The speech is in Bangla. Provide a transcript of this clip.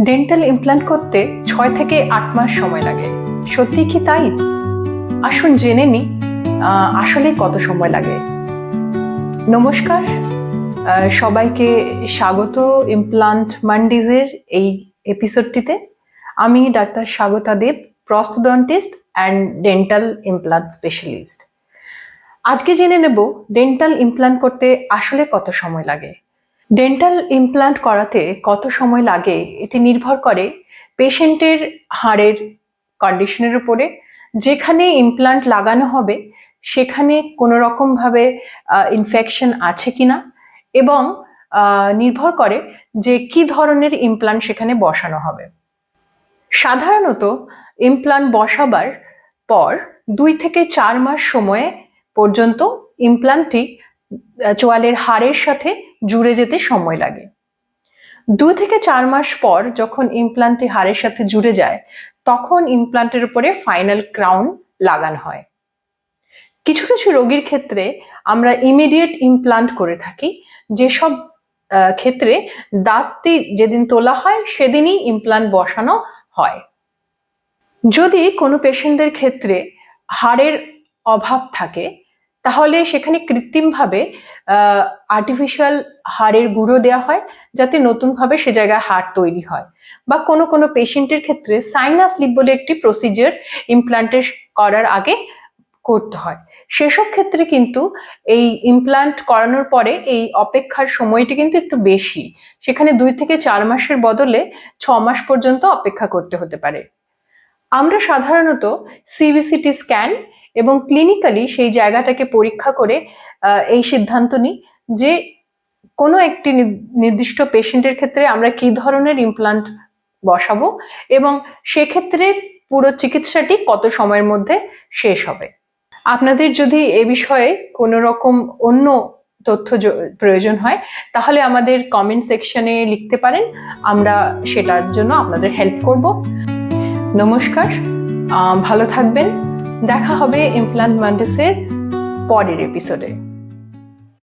ডেন্টাল ইমপ্ল্যান্ট করতে 6 থেকে 8 মাস সময় লাগে। সত্যি কি তাই? আসুন জেনে নিই আসলে কত সময় লাগে। নমস্কার, সবাইকে স্বাগত ইমপ্লান্ট মান্ডিজের এই এপিসোডটিতে। আমি doctor Swagata Deb, prosthodontist and dental implant specialist. আজকে জেনে নেব ডেন্টাল ইমপ্ল্যান্ট করতে আসলে কত সময় লাগে। ডেন্টাল ইমপ্ল্যান্ট করাতে কত সময় লাগে এটি নির্ভর করে পেশেন্টের হাড়ের কন্ডিশনের উপরে। যেখানে ইমপ্ল্যান্ট লাগানো হবে সেখানে কোনো রকমভাবে ইনফেকশন আছে কিনা, এবং নির্ভর করে যে কি ধরনের ইমপ্ল্যান্ট সেখানে বসানো হবে। সাধারণত ইমপ্ল্যান্ট বসাবার পর 2 থেকে 4 মাস সময় পর্যন্ত ইমপ্ল্যান্টটি চোয়ালের হাড়ের সাথে জুড়ে যেতে সময় লাগে। 2 থেকে 4 মাস পর যখন ইমপ্ল্যান্টটি হাড়ের সাথে জুড়ে যায় তখন ইমপ্ল্যান্টের উপরে ফাইনাল ক্রাউন লাগানো হয়। কিছু কিছু রোগীর ক্ষেত্রে আমরা ইমিডিয়েট ইমপ্ল্যান্ট করে থাকি, যেসব ক্ষেত্রে দাঁতটি যেদিন তোলা হয় সেদিনই ইমপ্ল্যান্ট বসানো হয়। যদি কোনো পেশেন্টদের ক্ষেত্রে হাড়ের অভাব থাকে তাহলে সেখানে কৃত্রিমভাবে আর্টিফিশিয়াল হাড়ের গুঁড়ো দেওয়া হয় যাতে নতুনভাবে সে জায়গায় হাড় তৈরি হয়। বা কোনো কোনো পেশেন্টের ক্ষেত্রে সাইনাস লিফট বলে একটি প্রসিজার ইমপ্ল্যান্টের করার আগে করতে হয়। সেসব ক্ষেত্রে কিন্তু এই ইমপ্ল্যান্ট করানোর পরে এই অপেক্ষার সময়টি কিন্তু একটু বেশি। সেখানে 2 থেকে 4 মাসের বদলে 6 মাস পর্যন্ত অপেক্ষা করতে হতে পারে। আমরা সাধারণত সিবিসিটি স্ক্যান এবং ক্লিনিক্যালি সেই জায়গাটাকে পরীক্ষা করে এই সিদ্ধান্ত নিই যে কোনো একটি নির্দিষ্ট পেশেন্টের ক্ষেত্রে আমরা কি ধরনের ইমপ্ল্যান্ট বসাবো এবং সেক্ষেত্রে পুরো চিকিৎসাটি কত সময়ের মধ্যে শেষ হবে। আপনাদের যদি এ বিষয়ে কোনো রকম অন্য তথ্য প্রয়োজন হয় তাহলে আমাদের কমেন্ট সেকশনে লিখতে পারেন, আমরা সেটার জন্য আপনাদের হেল্প করব। নমস্কার, ভালো থাকবেন। দেখা হবে ইমপ্ল্যান্ট মান্ডিজের পরের এপিসোডে।